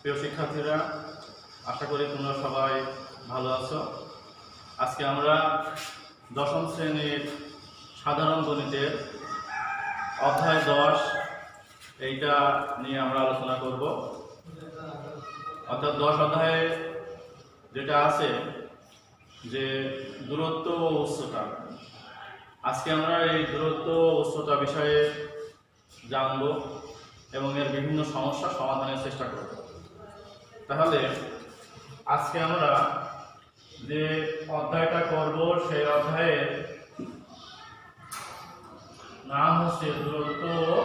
প্রিয় শিক্ষার্থীরা, আশা করি তোমরা সবাই ভালো আছো। আজকে আমরা দশম শ্রেণীর সাধারণ গণিতের অধ্যায় 10 এইটা নিয়ে আমরা আলোচনা করব। অর্থাৎ 10 অধ্যায়ে যেটা আছে যে দূরত্ব ও উচ্চতা। আজকে আমরা এই দূরত্ব ও উচ্চতা বিষয়ে জানব এবং এর বিভিন্ন সমস্যা সমাধানের চেষ্টা করব। তাহলে আজকে আমরা যে অধ্যায়টা করব সেই অধ্যায়ের নাম হচ্ছে দূরত্ব ও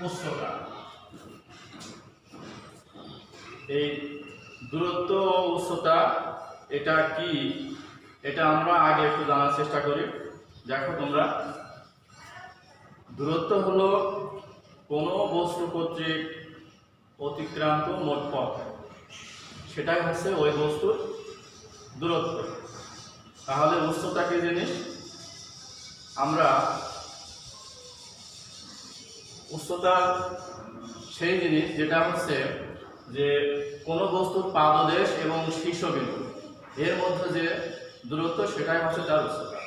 উচ্চতা। এই দূরত্ব ও উচ্চতা এটা কি, এটা আমরা আগে একটু জানার চেষ্টা করি। দেখো তোমরা, দূরত্ব হলো কোনো বস্তু কর্তৃক অতিক্রান্ত মোট পথ, সেটাই হচ্ছে ওই বস্তুর দূরত্ব। তাহলে উচ্চতা কি জিনিস? আমরা উচ্চতা সেই জিনিস যেটা হচ্ছে যে কোনো বস্তুর পাদদেশ এবং শীর্ষবিন্দু এর মধ্যে যে দূরত্ব, সেটাই হচ্ছে তার উচ্চতা।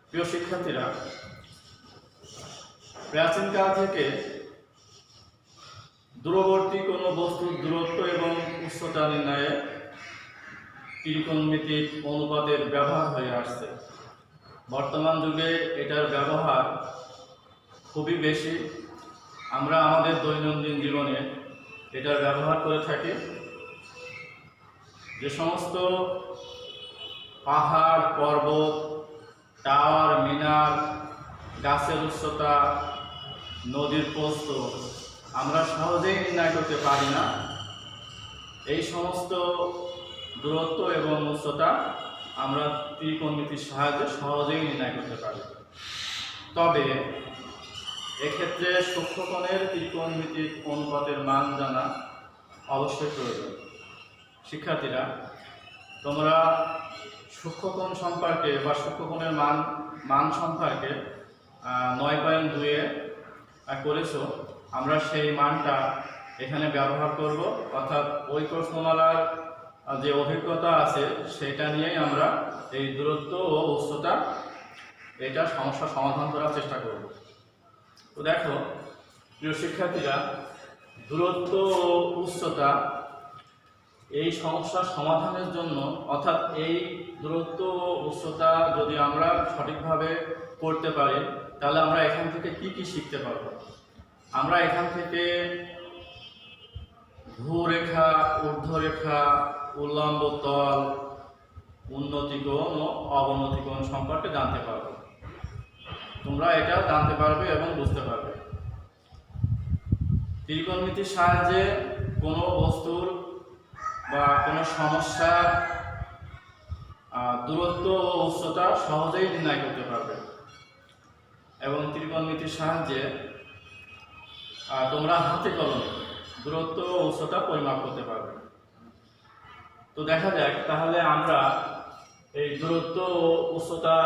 প্রিয় শিক্ষার্থীরা, প্রাচীনকাল থেকে দূরবর্তী কোনো বস্তুর দূরত্ব এবং উচ্চতা নির্ণয়ে ত্রিকোণমিতিক অনুপাতের ব্যবহার হয়ে আসছে। বর্তমান যুগে এটার ব্যবহার খুবই বেশি। আমরা আমাদের দৈনন্দিন জীবনে এটার ব্যবহার করে থাকি। যে সমস্ত পাহাড়, পর্বত, টাওয়ার, মিনার, গাছের উচ্চতা, নদীর প্রস্থ আমরা সহজেই নির্ণয় করতে পারি না। এই সমস্ত দূরত্ব এবং উচ্চতা আমরা ত্রিকোণমিতির সাহায্যে সহজেই নির্ণয় করতে পারি। তবে এক্ষেত্রে সূক্ষ্মকোণের ত্রিকোণমিতিক অনুপাতের মান জানা অবশ্যই প্রয়োজন। শিক্ষার্থীরা, তোমরা সূক্ষ্মকোণ সম্পর্কে বা সূক্ষ্মকোণের মান সম্পর্কে 9.2-এ করেছো। আমরা সেই মানটা এখানে ব্যবহার করব। অর্থাৎ ওই প্রশ্নমালার যে অভিজ্ঞতা আছে সেটা নিয়েই আমরা এই দূরত্ব ও উচ্চতা এটা সমস্যা সমাধান করার চেষ্টা করব। তো দেখো প্রিয় শিক্ষার্থীরা, দূরত্ব ও উচ্চতা এই সমস্যার সমাধানের জন্য, অর্থাৎ এই দূরত্ব ও উচ্চতা যদি আমরা সঠিকভাবে করতে পারি তাহলে আমরা এখান থেকে কি কি শিখতে পারব। আমরা এখান থেকে ভূরেখা, ঊর্ধ্বরেখা, উল্লম্ব তল, উন্নতিকোণ ও অবনতিকোণ সম্পর্কে জানতে পারব। তোমরা এটা জানতে পারবে এবং বুঝতে পারবে। ত্রিকোণমিতির সাহায্যে কোনো বস্তুর বা কোনো সমস্যার দূরত্ব ও উচ্চতা সহজেই নির্ণয় করতে পারবে এবং ত্রিকোণমিতির সাহায্যে তোমরা হাতে কলমে দূরত্ব ও উচ্চতা পরিমাপ করতে পারবে। তো দেখা যাক তাহলে আমরা এই দূরত্ব ও উচ্চতা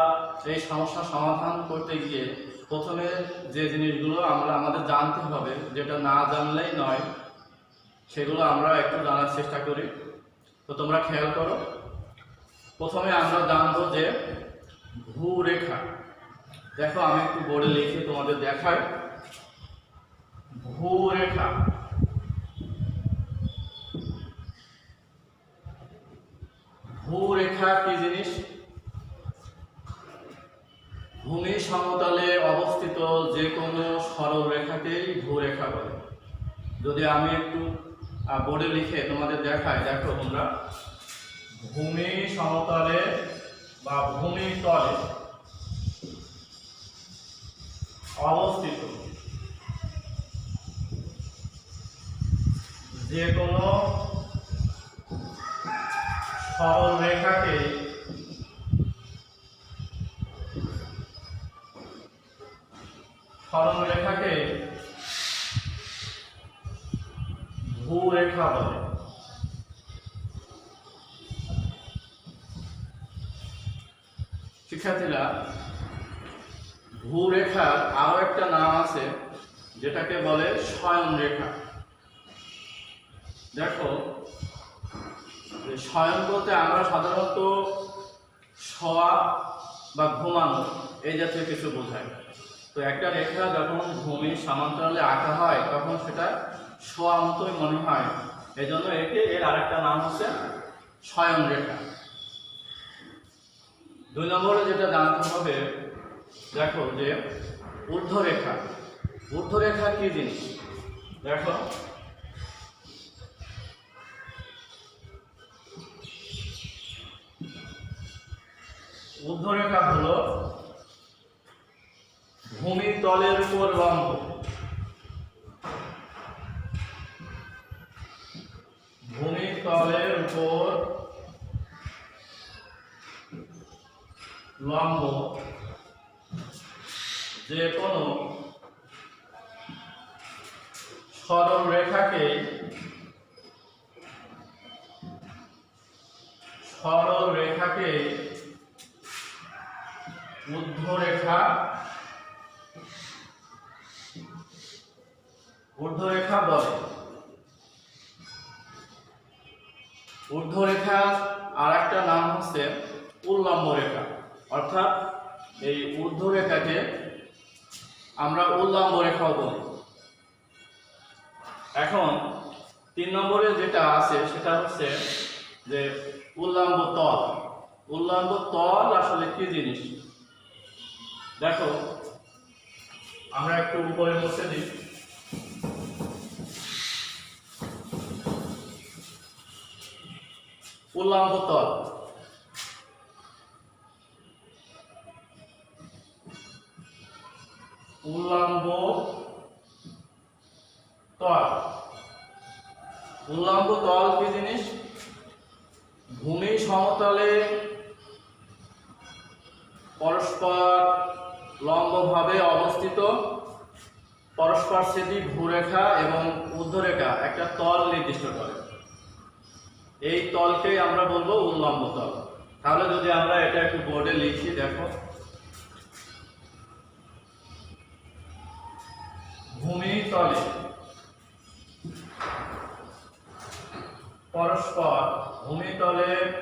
এই সমস্যার সমাধান করতে গিয়ে প্রথমে যে জিনিসগুলো আমাদের জানতে হবে, যেটা না জানলেই নয়, সেগুলো আমরা একটু জানার চেষ্টা করি। তো তোমরা খেয়াল করো, প্রথমে আমরা জানবো যে ভূরেখা। দেখো আমি একটু বোর্ডে লিখে তোমাদের দেখাই। ভূরেখা, ভূরেখা কি জিনিস? ভূমি সমতলে অবস্থিত যে কোনো সরল রেখাকেই ভূরেখা বলে। যদি আমি একটু বোর্ডে লিখে তোমাদের দেখাই, দেখো তোমরা, ভূমি সমতলে বা ভূমি তলে অবস্থিত যে কোনো সরল রেখাকে ভূরেখা বলে। শিক্ষার্থীরা, ভূরেখার আরো একটা নাম আছে যেটাকে বলে শয়ন রেখা। দেখো, শয়ন বলতে আমরা সাধারণত শোয়া বা ঘুমানো এই জাতীয় কিছু বোঝায়। তো একটা রেখা যখন ভূমির সমান্তরালে আঁকা হয় তখন সেটা শোয়া মতোই মনে হয়, এই জন্য এর আরেকটা নাম হচ্ছে শয়ন রেখা। 2 নম্বরে যেটা জানতে হবে, দেখো যে ঊর্ধ্বরেখা। ঊর্ধ্বরেখা কি জিনিস? দেখো, ঊর্ধ্বরেখা হলো ভূমির তলের উপর লম্ব। ভূমির তলের উপর লম্ব যে কোনো সরল রেখাকে ঊর্ধ্বরেখা বলে। ঊর্ধ্বরেখার আর একটা নাম হচ্ছে উল্লম্ব রেখা, অর্থাৎ এই ঊর্ধ্বরেখাকে আমরা উল্লম্ব রেখাও বলি। এখন 3 নম্বরে যেটা আছে সেটা হচ্ছে যে উল্লম্ব তল। উল্লম্ব তল আসলে কি জিনিস? দেখো, আমরা একটু উপরে বসে দিই। উল্লম্ব তল, উল্লম্ব তল। উল্লম্ব তল কি জিনিস? ভূমি সমতলে পরস্পর লম্বভাবে অবস্থিত পরস্পরছেদী ভূরেখা এবং ঊর্ধ্বরেখা একটা তল নির্দিষ্ট করে। এই তলকেই আমরা বলবো উল্লম্ব তল। তাহলে যদি আমরা এটা একটু বোর্ডে লিখি, দেখো, ভূমির তলে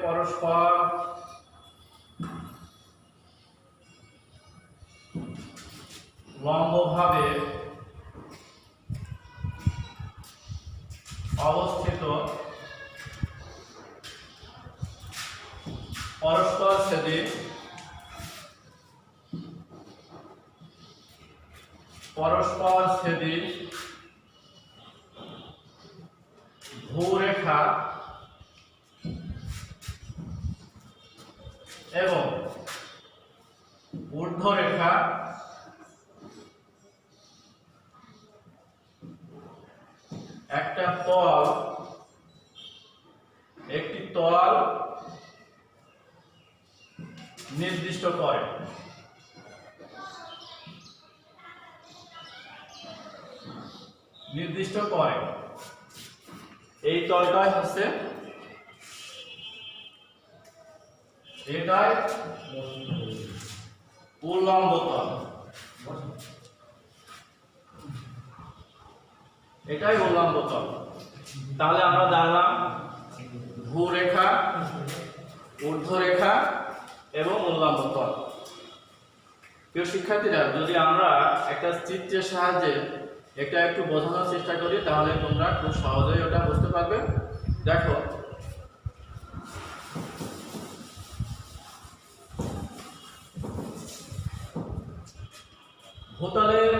পরস্পর লম্বভাবে অবস্থিত পরস্পরছেদী ভূরেখা এবং ঊর্ধ্বরেখা একটি তল নির্দিষ্ট করে। এই তলটাই হচ্ছে এটাই উল্লম্ব তল। এটাই উল্লম্ব তল। তাহলে আমরা জানলাম ভূরেখা, ঊর্ধ্বরেখা এবং উল্লম্ব তল। প্রিয় শিক্ষার্থীরা, যদি আমরা একটা চিত্রের সাহায্যে এটা একটু বোঝানোর চেষ্টা করি তাহলে তোমরা খুব সহজেই ওটা বুঝতে পারবে। দেখো, ভূতলের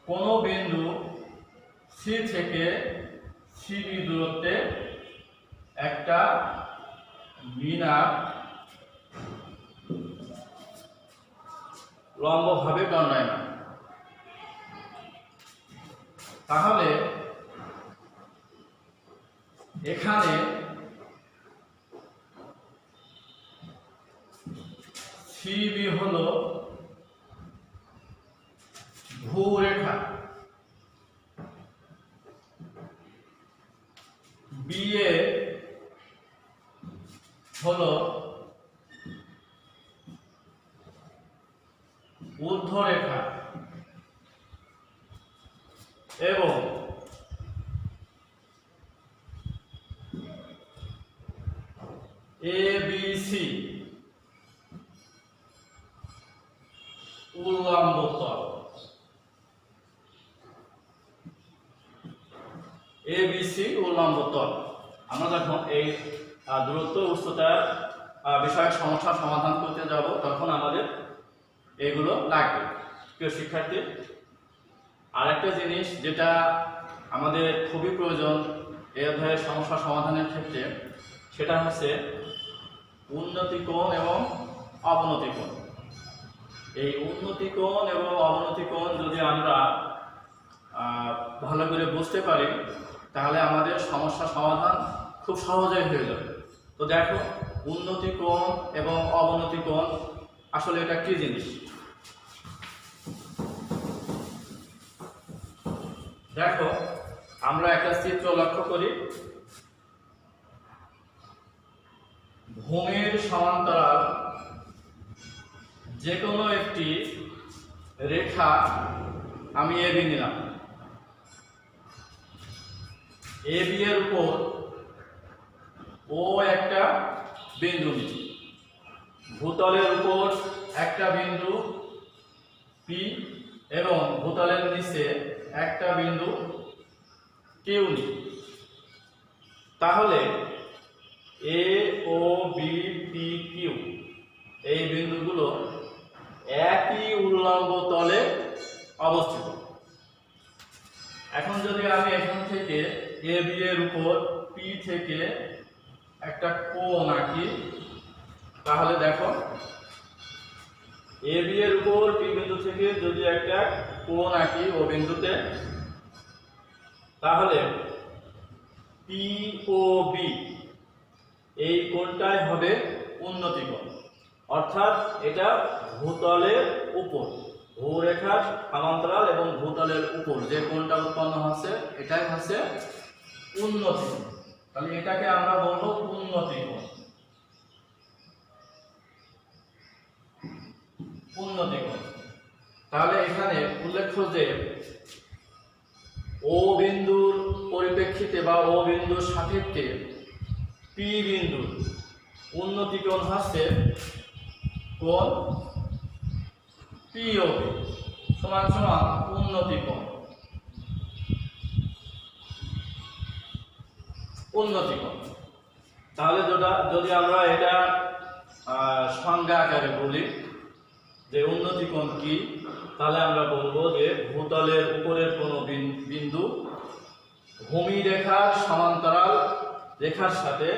কোনো বিন্দু সি থেকে সিবি দূরত্বে একটা মিনার লম্বভাবে দণ্ডায়মান। তাহলে এখানে সিবি হলো ভূরেখা, বিএ হলো ঊর্ধ্বরেখা এবং ABC উল্লম্ব তল। ABC উল্লম্ব তল। আমরা যখন এই দূরত্ব উচ্চতার বিষয়ক সমস্যার সমাধান করতে যাব তখন আমাদের এগুলো লাগবে। প্রিয় শিক্ষার্থী, আরেকটা জিনিস যেটা আমাদের খুবই প্রয়োজন এই অধ্যায়ের সমস্যা সমাধানের ক্ষেত্রে, সেটা হচ্ছে উন্নতি কোণ এবং অবনতি কোণ। এই উন্নতি কোণ এবং অবনতি কোণ যদি আমরা ভালো করে বুঝতে পারি তাহলে আমাদের সমস্যা সমাধান খুব সহজেই হয়ে যাবে। তো দেখো, উন্নতি কোণ এবং অবনতি কোণ আসলে এটা কি জিনিস? দেখো, আমরা একটা চিত্র লক্ষ্য করি। ভূমির সমান্তরাল যে কোনো একটি রেখা আমি এবি নিলাম। এবি এর উপর ও একটা বিন্দু নিই। ভূতলের উপর একটা বিন্দু পি এবং ভূতলের নিচে একটা বিন্দু কিউ নিই। তাহলে এ ও বি পি কিউ এই বিন্দুগুলো একই উল্লম্ব তলে অবস্থিত। এখন যদি আমি এখান থেকে এ বি এর উপর পি থেকে একটা কোণ আঁকি, তাহলে দেখো এ বি এর উপর পি বিন্দু থেকে যদি একটা কোণ আঁকি ও বিন্দুতে, তাহলে পি ও বি এই কোণটাই হবে উন্নতি কোণ। অর্থাৎ এটা ভূতলের উপর, ভূরেখার সমান্তরাল এবং ভূতলের উপর যে কোণটা উৎপন্ন হচ্ছে এটাই হচ্ছে উন্নতি কোণ। তাহলে এটাকে আমরা বলবো উন্নতি কোণ। উন্নতি কোণ। তাহলে এখানে উল্লেখ্য যে ও বিন্দুর পরিপ্রেক্ষিতে বা ও বিন্দুর সাপেক্ষে পি বিন্দুর উন্নতি কোণ হচ্ছে কোণ পিওবি সমান সমান উন্নতি কোণ। উন্নতি কোণ। তাহলে যদি আমরা এটা সংজ্ঞা আকারে বলি যে উন্নতি কোণ কি, তাহলে আমরা বলবো যে ভূতলের উপরের কোনো বিন্দু ভূমি রেখার সমান্তরাল রেখার সাথে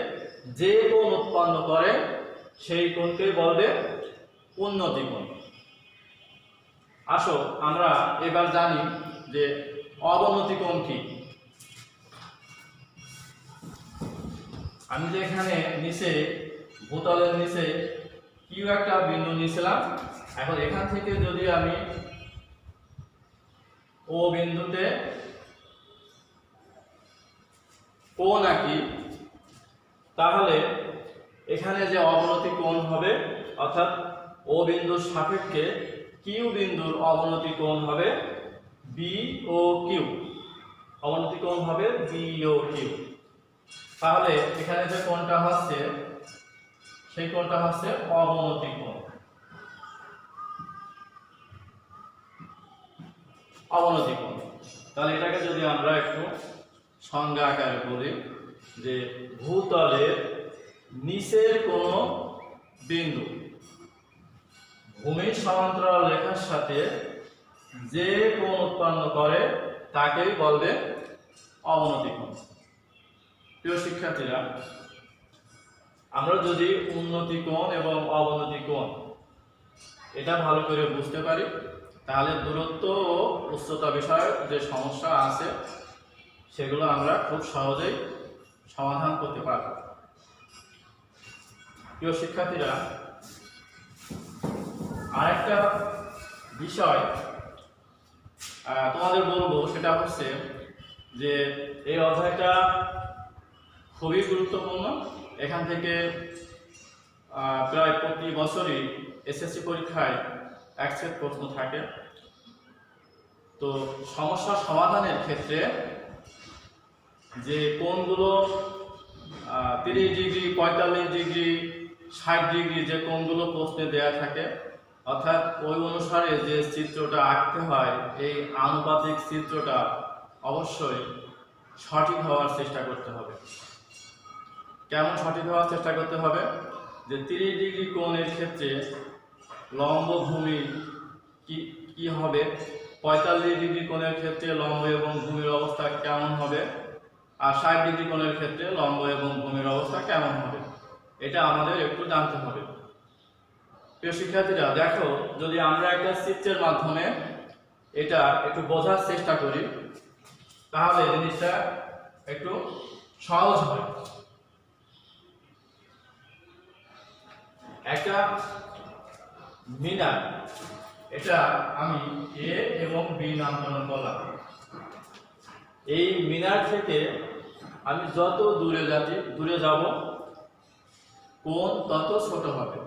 যে কোণ উৎপন্ন করে সেই কোণকে বলবে উন্নতি কোণ। আসো আমরা এবার জানি যে অবনতি কোণ কি। আমি যে এখানে নিচে ভূতলের নিচে কিউ একটা বিন্দু নিয়েছিলাম, এখন এখান থেকে যদি আমি ও বিন্দুতে কোণ আঁকি, তাহলে এখানে যে অবনতি কোণ হবে অর্থাৎ ও বিন্দুর সাপেক্ষে কিউ বিন্দুর অবনতি কোণ হবে বি ও কিউ। অবনতি কোণ হবে বি ও কিউ। তাহলে এখানে যে কোণটা হচ্ছে সেই কোণটা হচ্ছে অবনতি কোণ। অবনতি কোণ। তাহলে এটাকে যদি আমরা একটু সংজ্ঞা আকারে বলি যে ভূতলের নিচের কোন বিন্দু ভূমির সমান্তরাল রেখার সাথে যে কোণ উৎপন্ন করে তাকেই বলবে অবনতি কোণ। প্রিয় শিক্ষার্থীরা, আমরা যদি উন্নতি কোণ এবং অবনতি কোণ এটা ভালো করে বুঝতে পারি তাহলে দূরত্ব ও উচ্চতা বিষয়ক যে সমস্যা আছে সেগুলো আমরা খুব সহজেই সমাধান করতে পারব। প্রিয় শিক্ষার্থীরা, আরেকটা বিষয় তোমাদের বলবো সেটা হচ্ছে যে এই অধ্যায়টা খুবই গুরুত্বপূর্ণ। এখান থেকে প্রায় প্রতি বছরই এসএসসি পরীক্ষায় এক সেট প্রশ্ন থাকে। তো সমস্যা সমাধানের ক্ষেত্রে যে কোণগুলো 30 ডিগ্রি, 45 ডিগ্রি, 60 ডিগ্রি যে কোণগুলো প্রশ্নে দেয়া থাকে, অর্থাৎ ওই অনুসারে যে চিত্রটা আঁকতে হয়, এই আনুপাতিক চিত্রটা অবশ্যই সঠিক হওয়ার চেষ্টা করতে হবে। কেমন সঠিক হওয়ার চেষ্টা করতে হবে? যে 30 ডিগ্রি কোণের ক্ষেত্রে লম্ব ভূমি কি হবে, 45 ডিগ্রি কোণের ক্ষেত্রে লম্ব এবং ভূমির অবস্থা কেমন হবে, আর 60 ডিগ্রি কোণের ক্ষেত্রে লম্ব এবং ভূমির অবস্থা কেমন হবে, এটা আমাদের একটু জানতে হবে। প্রিয় শিক্ষার্থীরা, দেখো, যদি আমরা একটা চিত্রের মাধ্যমে এটা একটু বোঝার চেষ্টা করি তাহলে জিনিসটা একটু সহজ হয়। একটা মিনার, এটা আমি এ এবং বি নামকরণ করলাম। এই মিনার থেকে আমি যত দূরে যাব কোণ তত ছোট হবে,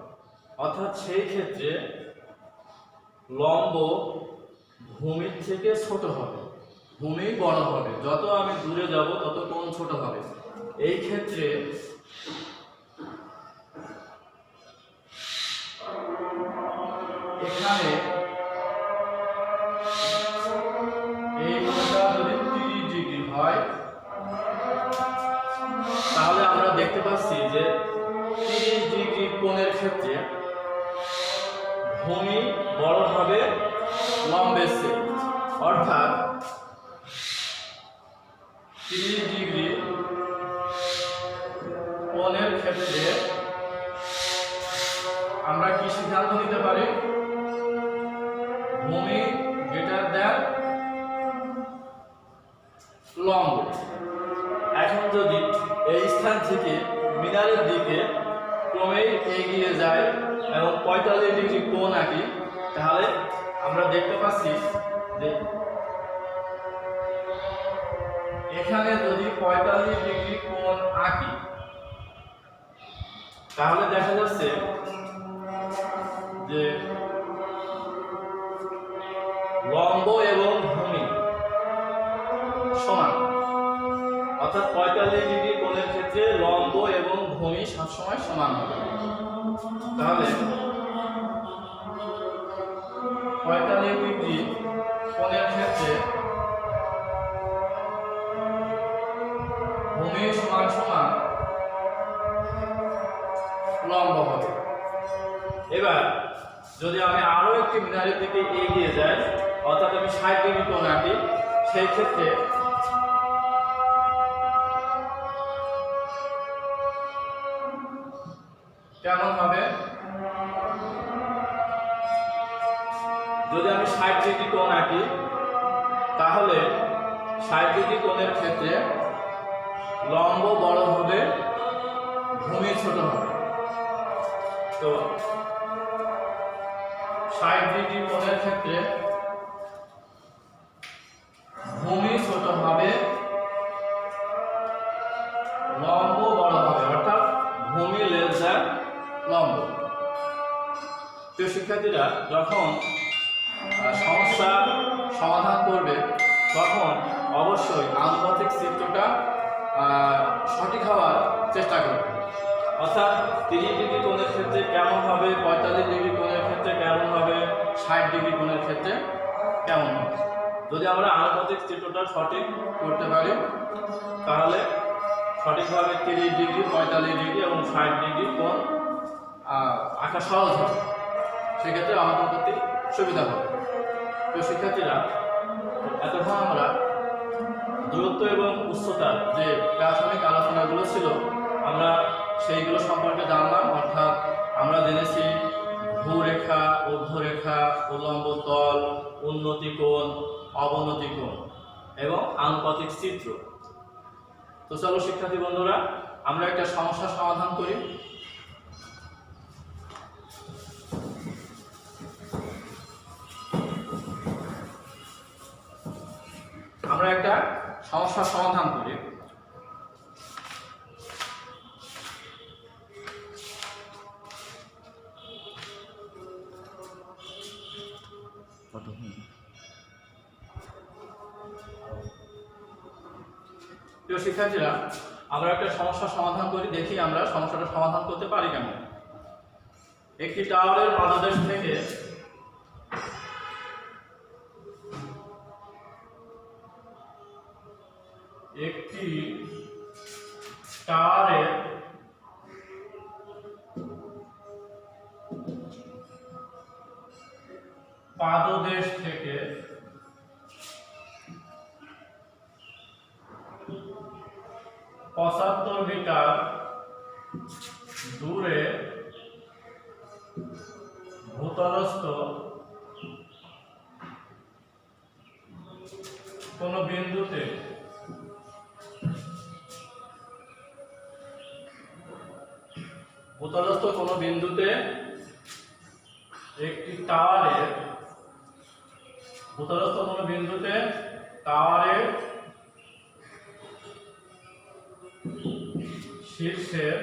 অর্থাৎ সেই ক্ষেত্রে লম্ব ভূমির থেকে ছোট হবে, ভূমি বড় হবে। যত আমি দূরে যাব তত কোণ ছোট হবে। এই ক্ষেত্রে এখানে এই কোণটা যদি 30 ডিগ্রি হয় তাহলে আমরা দেখতে পাচ্ছি যে 30 ডিগ্রি কোণের ক্ষেত্রে ভূমি বড় হবে লম্বের চেয়ে, অর্থাৎ 30 ডিগ্রি কোণের ক্ষেত্রে আমরা কি সিদ্ধান্ত নিতে পারি? ভূমি গ্রেটার দ্যান লম্ব। এখন যদি এই স্থান থেকে মিনারের দিকে ক্রমেই এগিয়ে যায় এবং 45 ডিগ্রি কোণ আঁকি, তাহলে আমরা দেখতে পাচ্ছি যে এখানে যদি 45 ডিগ্রি কোণ আঁকি তাহলে দেখা যাচ্ছে যে লম্ব এবং ভূমি সমান, অর্থাৎ 45 ডিগ্রি কোণের ক্ষেত্রে লম্ব এবং ভূমি সবসময় সমান হবে। তাহলে 45 ডিগ্রি কোণের ক্ষেত্রে ভূমি সমান সমান লম্ব হবে। এবার যদি আমি আরো একটি মিনারের দিকে এগিয়ে যাই, অর্থাৎ আমি 60 ডিগ্রি কোণ আঁকি, সেই ক্ষেত্রে কেমন হবে? যদি আমি 60 ডিগ্রি কোণ আঁকি তাহলে 60 ডিগ্রি কোণের ক্ষেত্রে লম্ব বড় হবে, ভূমি ছোট হবে। তো 60 ডিগ্রি কোণের ক্ষেত্রে ভূমি ছোট হবে, লম্ব বড় হবে, অর্থাৎ ভূমি লেস দ্যান লম্ব। প্রিয় শিক্ষার্থীরা, যখন সমস্যা সমাধান করবে তখন অবশ্যই আনুপাতিক চিত্রটা সঠিক হওয়ার চেষ্টা করবে। অর্থাৎ 30 ডিগ্রি কোণের ক্ষেত্রে কেমন হবে, 45 ডিগ্রি কোণের ক্ষেত্রে কেমন হবে, 60 ডিগ্রি কোণের ক্ষেত্রে কেমন হবে। যদি আমরা আনুপাতিক চিত্রটা সঠিক করতে পারি তাহলে সঠিকভাবে 30 ডিগ্রি, 45 ডিগ্রি এবং 60 ডিগ্রি কোণ আঁকা সহজ হবে, সেক্ষেত্রে আমাদের করতে সুবিধা হবে। তো শিক্ষার্থীরা, এতক্ষণ আমরা দূরত্ব এবং উচ্চতার যে প্রাথমিক আলোচনাগুলো ছিল আমরা সেইগুলো সম্পর্কে জানলাম। অর্থাৎ আমরা জেনেছি ভূরেখা, ঊর্ধ্বরেখা, উল্লম্ব তল, উন্নতি কোণ, অবনতি কোণ এবং আনুপাতিক চিত্র। তো চলো শিক্ষার্থী বন্ধুরা, আমরা একটা সমস্যার সমাধান করি। আমরা একটা সমস্যার সমাধান করি। প্রিয় শিক্ষার্থীরা, আমরা একটা সমস্যার সমাধান করি, দেখি আমরা সমস্যাটা সমাধান করতে পারি কেমন। একটি টাওয়ারের পাদদেশ থেকে একটি টাওয়ারের পাদদেশ থেকে ৭৫ মিটার দূরে ভূতলস্থ কোন বিন্দুতে একটি টাওয়ারের শীর্ষের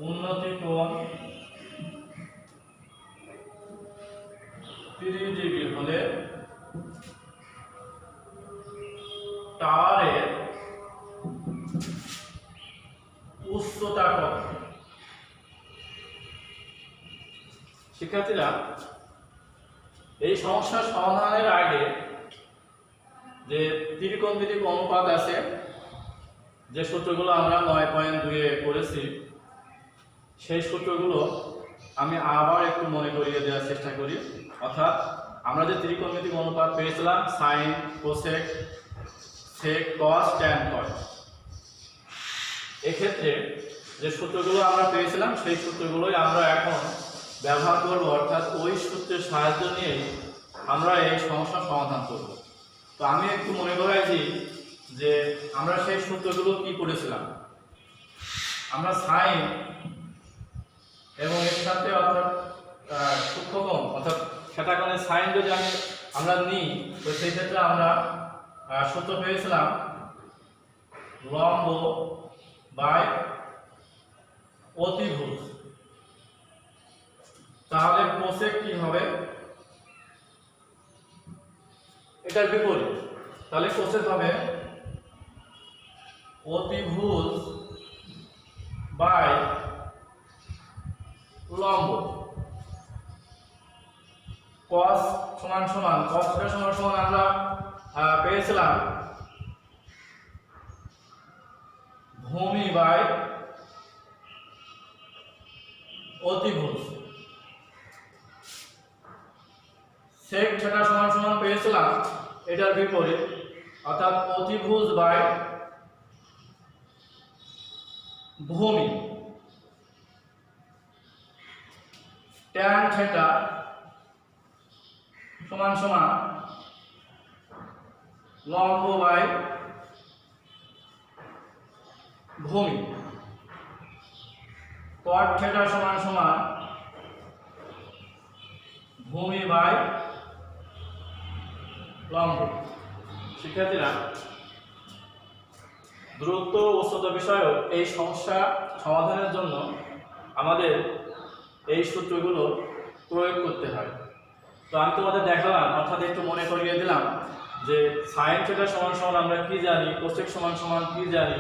উন্নতি কোণ 30 ডিগ্রি হলে টাওয়ারের উচ্চতা কত? শিক্ষার্থীরা, এই সমস্যার সমাধানের আগে যে ত্রিকোণমিতিক অনুপাত আছে, যে সূত্রগুলো আমরা 9.2 পড়েছি, সেই সূত্রগুলো আমি আবার একটু মনে করিয়ে দেওয়ার চেষ্টা করি। অর্থাৎ আমরা যে ত্রিকোণমিতিক অনুপাত পেয়েছিলাম সাইন, কোসেক, সেক, কস, ট্যান, কস, এক্ষেত্রে যে সূত্রগুলো আমরা পেয়েছিলাম সেই সূত্রগুলোই আমরা এখন ব্যবহার করব। অর্থাৎ ওই সূত্রের সাহায্য নিয়ে আমরা এই সমস্যার সমাধান করব। তো আমি একটু মনে করাই দিই যে আমরা সেই সূত্রগুলো কি করেছিলাম। আমরা সাইন এবং এর সাথে অর্থাৎ সূক্ষ্মকোণ অর্থাৎ সেটা কোণের সাইন যদি আমরা নিই, তো সেই ক্ষেত্রে আমরা সূত্র পেয়েছিলাম লম্ব বাই অতিভুজ। তাহলে কোসেক কি হবে? এটার বিপরীত। তাহলে কোসেক হবে অতিভুজ বাই লম্ব। কস সমান সমান আমরা পেয়েছিলাম ভূমি বাই অতিভুজ। সেক থিটা সমান পেয়েছিলাম এটার বিপরীত, অর্থাৎ অতিভুজ বাই ভূমি। ট্যান থিটা সমান লম্ব বাই ভূমি। কট থিটা সমান ভূমি বাই লম্ব। শিক্ষার্থীরা, দূরত্ব ও উচ্চতা বিষয়ক এই সমস্যা সমাধানের জন্য আমাদের এই সূত্রগুলো প্রয়োগ করতে হয়। তো আমি তোমাদের দেখালাম, অর্থাৎ একটু মনে করিয়ে দিলাম যে সাইন থিটা সমান আমরা কি জানি, কোসেক সমান কি জানি,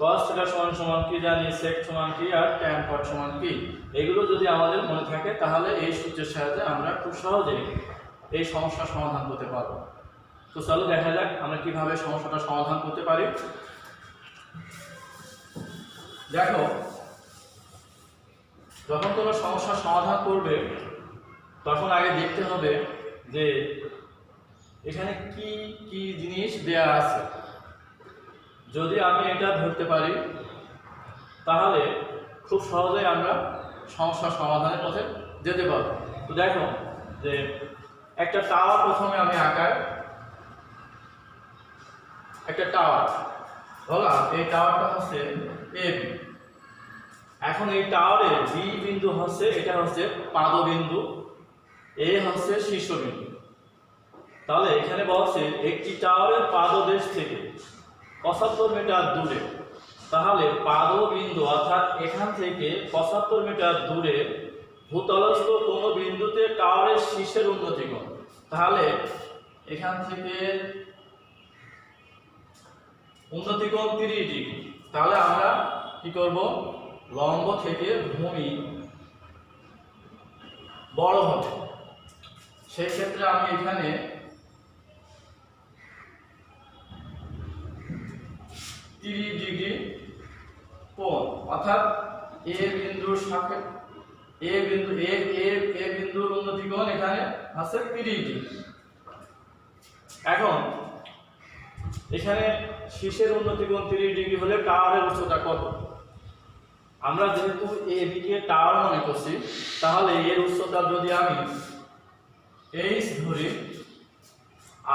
কস থিটা সমান কি জানি, সেক সমান কি, আর ট্যান কট সমান কি। এগুলো যদি আমাদের মনে থাকে তাহলে এই সূত্রের সাহায্যে আমরা খুব সহজেই এই সমস্যার সমাধান করতে পারবো। তো চলো দেখা যাক আমরা কিভাবে সমস্যাটা সমাধান করতে পারি। দেখো, যখন কোনো সমস্যার সমাধান করবে তখন আগে দেখতে হবে যে এখানে কি কি জিনিস দেয়া আছে। যদি আমি এটা ধরতে পারি তাহলে খুব সহজেই আমরা সমস্যার সমাধানের পথে যেতে পারব। তো দেখো যে একটা টাওয়ার প্রথমে আমি আঁকাই, একটা টাওয়ার ধরলাম, এই টাওয়ারটা হচ্ছে এ বি। এখন এই টাওয়ারে বি বিন্দু হচ্ছে, এটা হচ্ছে পাদবিন্দু, এ হচ্ছে শীর্ষবিন্দু। তাহলে এখানে বলছে একটি টাওয়ারের পাদদেশ থেকে ৭৫ মিটার দূরে। তাহলে পাদবিন্দু অর্থাৎ এখান থেকে ৭৫ মিটার দূরে ভূতলস্থ কোনো বিন্দুতে টাওয়ারের শীর্ষের উন্নতি কোণ। তাহলে এখান থেকে উন্নতি কোণ 30 ডিগ্রি। তাহলে আমরা কি করব, লম্ব থেকে ভূমি বড় হবে, সেই ক্ষেত্রে আমি এখানে 30 ডিগ্রি কোণ, অর্থাৎ এ বিন্দুর সাথে এ বিন্দুর উন্নতি কোণ এখানে আছে 30 ডিগ্রি। এখন এখানে শীর্ষের উন্নতি কোণ 30 ডিগ্রি হলে টাওয়ারের উচ্চতা কত? আমরা যেহেতু এ বি কে টাওয়ার মনে করছি, তাহলে এর উচ্চতা যদি আমি h ধরি,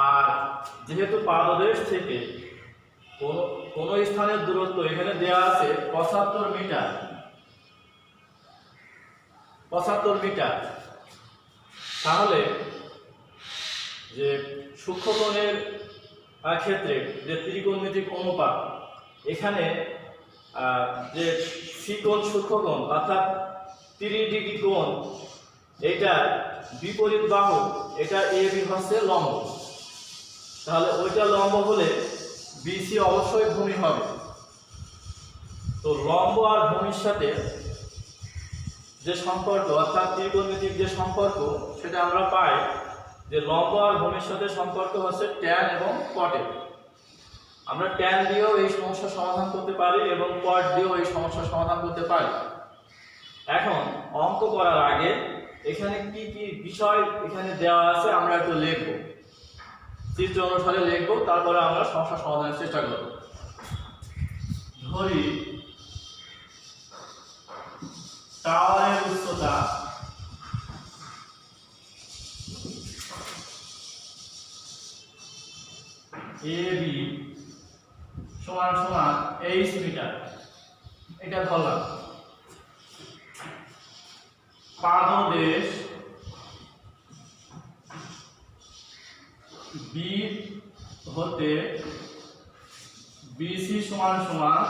আর যেহেতু পাদদেশ থেকে কোন স্থানের দূরত্ব এখানে দেয়া আছে 75 মিটার, তাহলে যে সূক্ষ্মকোণের ক্ষেত্রে যে ত্রিকোণমিতিক অনুপাত, এখানে যে ত্রিকোণ সূক্ষ্মকোণ অর্থাৎ 30 ডিগ্রি কোণ, এটা বিপরীত বাহু, এটা এ বি হচ্ছে লম্ব, তাহলে ওইটা লম্ব হলে বিসি অবশ্যই ভূমি হবে। তো লম্ব আর ভূমির সাথে যে সম্পর্ক অর্থাৎ ত্রিকোণমিতিক যে সম্পর্ক, সেটা আমরা পাই যে লম্ব আর ভূমির সাথে সম্পর্ক হচ্ছে ট্যান এবং কটের। আমরা ট্যান দিয়েও এই সমস্যার সমাধান করতে পারি এবং কট দিয়েও এই সমস্যার সমাধান করতে পারি। এখন অঙ্ক করার আগে এখানে কি কি বিষয় এখানে দেওয়া আছে আমরা একটু লিখব, চিত্র অনুসারে লিখব, তারপরে আমরা সমস্যা সমাধানের চেষ্টা করব। ধরি টাওয়ারের উচ্চতা এ বি সমান সমান h মিটার, এটা ধরলাম। পাদদেশ বি হতে বিসি সমান সমান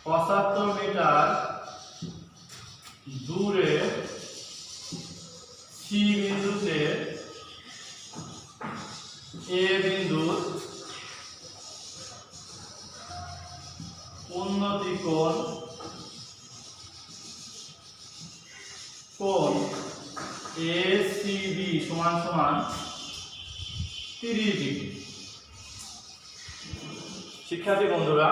75 মিটার দূরে সি বিন্দুতে এ বিন্দুর উন্নতি কোণ ACB সমান সমান 30 ডিগ্রি। শিক্ষার্থী বন্ধুরা,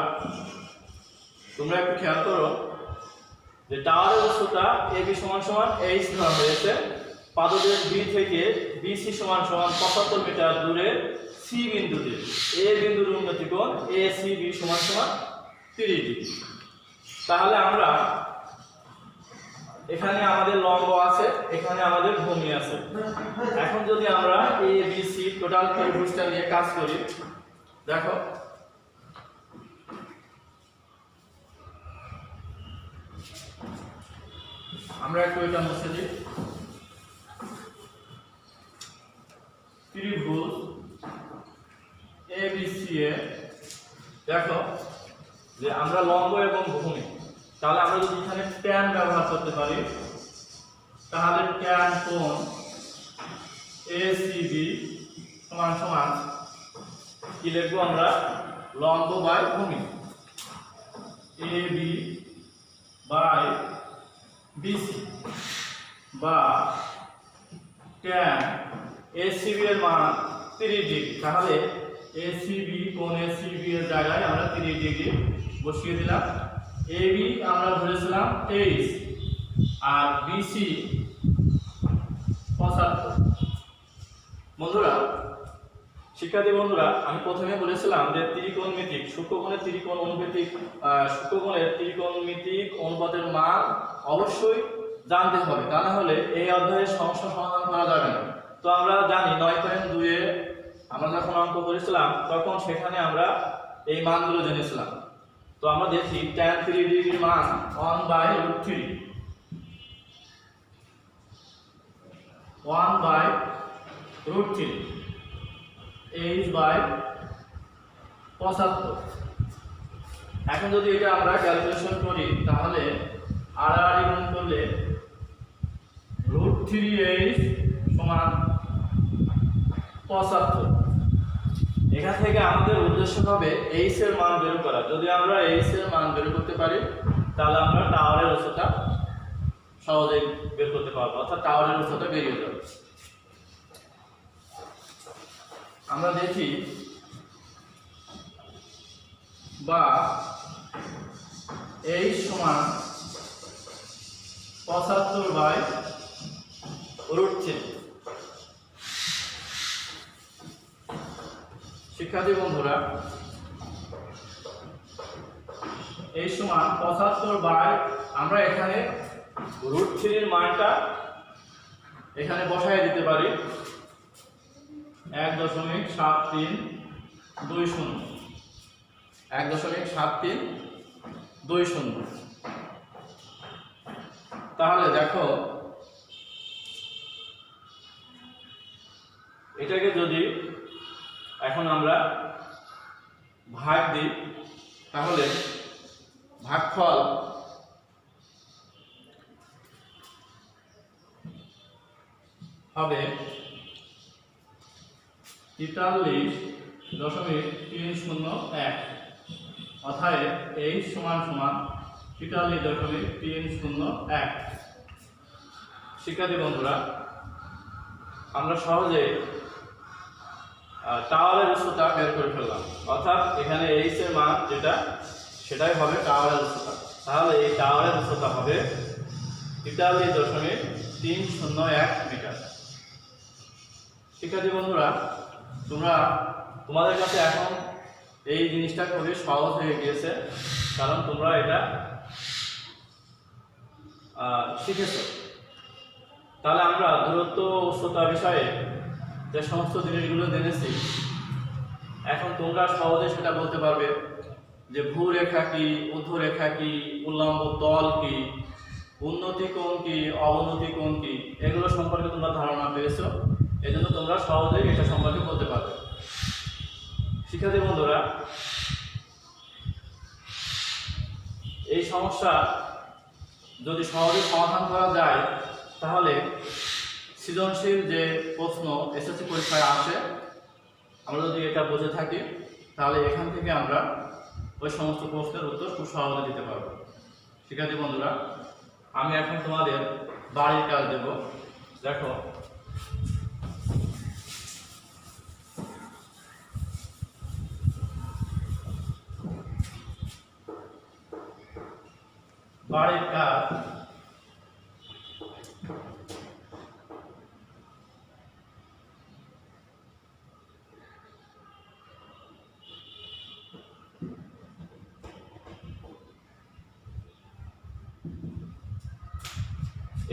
তোমরা একটু খেয়াল করো যে টাওয়ারের উচ্চতা AB সমান সমান h ধরা হয়েছে, পাদদেশ B থেকে BC সমান সমান 75 মিটার দূরে C বিন্দুতে A বিন্দুর উন্নতি কোণ ACB সমান সমান 30 ডিগ্রি। তাহলে আমরা এখানে আমাদের লম্ব আছে, এখানে আমাদের ভূমি আছে। এখন যদি আমরা ABC টোটাল ত্রিভুজটা নিয়ে কাজ করি, দেখো আমরা একটু এটা মুছে দিই। ত্রিভুজ ABC এ দেখো যে আমরা লম্ব এবং ভূমি, তাহলে আমরা যদি এখানে ট্যান ব্যবহার করতে পারি, তাহলে ট্যান কোণ ACB সমান সমান কি লিখবো আমরা, লম্ব বাই ভূমি AB বাই BC, বা ট্যান ACB এর মান 30 ডিগ্রি। তাহলে ACB কোণ ACB এর জায়গায় আমরা 30 ডিগ্রি বসিয়ে দিলাম। AB আমরা ধরেছিলাম 23 আর BC 75। বন্ধুরা, শিক্ষার্থী বন্ধুরা, আমি প্রথমে বলেছিলাম যে ত্রিকোণমিতিক সূক্ষ্মকোণের ত্রিকোণমিতিক অনুপাতের মান অবশ্যই জানতে হবে, তা না হলে এই অধ্যায়ের সমস্যা সমাধান করা যাবে না। তো আমরা জানি 9.2 এ আমরা যখন অঙ্ক করেছিলাম তখন সেখানে আমরা এই মানগুলো জেনেছিলাম। তো আমরা দেখি tan 30 ডিগ্রির মান 1/√3, 1/√3 h/75। এখন যদি এটা আমরা ক্যালকুলেশন করি, তাহলে আড়াআড়ি গুণ করলে √3h সমান 75। এখান থেকে আমাদের উদ্দেশ্য হবে h এর মান বের করা। যদি আমরা h এর মান বের করতে পারি তাহলে আমরা টাওয়ারের উচ্চতা সহজেই বের করতে পারবো, অর্থাৎ টাওয়ারের উচ্চতা বেরিয়ে যাবে। আমরা দেখি বা h সমান 75/√3। শিক্ষার্থী বন্ধুরা, h সমান 75 আমরা এখানে √3 এর মানটা এখানে বসায় দিতে পারি 1.7320, 1.7320। তাহলে দেখো এটাকে যদি এখন আমরা ভাগ দিই তাহলে ভাগফল হবে 43.301, অর্থাৎ h সমান 43.301। শিক্ষার্থী বন্ধুরা, আমরা সহজে টাওয়ারের উচ্চতা বের করে ফেললাম, অর্থাৎ এখানে h এর মান যেটা সেটাই হবে টাওয়ারের উচ্চতা। তাহলে এই টাওয়ারের উচ্চতা হবে 43.301 মিটার। শিক্ষার্থী বন্ধুরা, তোমাদের কাছে এখন এই জিনিসটা খুবই সহজ হয়ে গিয়েছে, কারণ তোমরা এটা শিখেছ। তাহলে আমরা দূরত্ব উচ্চতা বিষয়ে যে সমস্ত জিনিসগুলো জেনেছি, এখন তোমরা সহজে সেটা বলতে পারবে যে ভূরেখা কি, ঊর্ধ্বরেখা কি, উল্লম্ব তল কি, উন্নতি কোণ কি, অবনতি কোণ কি, এগুলো সম্পর্কে তোমরা ধারণা পেয়েছো। এই জন্য তোমরা সহজেই এটা সম্পর্কে বলতে পারবে। শিক্ষার্থী বন্ধুরা, এই সমস্যা যদি সহজে সমাধান করা যায় তাহলে সৃজনশীল যে প্রশ্ন এসএসসি পরীক্ষায় আসে, আমরা যদি এটা বুঝে থাকি তাহলে এখান থেকে আমরা ওই সমস্ত প্রশ্নের উত্তর খুব সহজে দিতে পারবো। শিক্ষার্থী বন্ধুরা, আমি এখন তোমাদের বাড়ির কাজ দেব। দেখো বাড়ির কাজ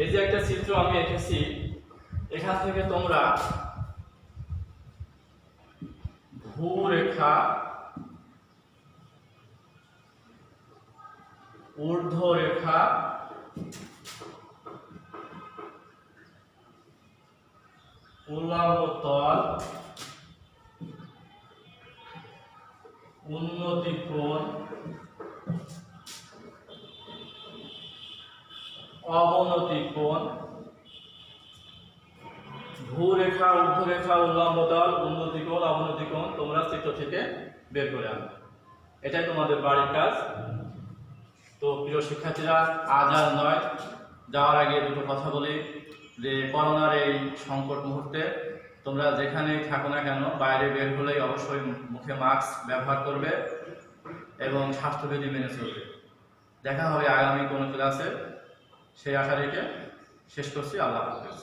এই যে একটা চিত্র আমি এঁকেছি, এখান থেকে তোমরা ভূরেখা, ঊর্ধ্বরেখা, উল্লম্ব তল, উন্নতি কোণ, অবনতি কোণ, ভূরেখা, ঊর্ধ্বরেখা, উল্লম্ব তল, উন্নতি কোণ, অবনতি কোণ তোমরা চিত্র থেকে বের করে আনবে। এটাই তোমাদের বাড়ির কাজ। তো প্রিয় শিক্ষার্থীরা, আজ আর নয়, যাওয়ার আগে দুটো কথা বলি যে করোনার এই সংকট মুহূর্তে তোমরা যেখানেই থাকো না কেন, বাইরে বের হলেই অবশ্যই মুখে মাস্ক ব্যবহার করবে এবং স্বাস্থ্যবিধি মেনে চলবে। দেখা হবে আগামী কোনো ক্লাসে। সেই আশা রেখে শেষ করছি। আল্লাহ হাফেজ।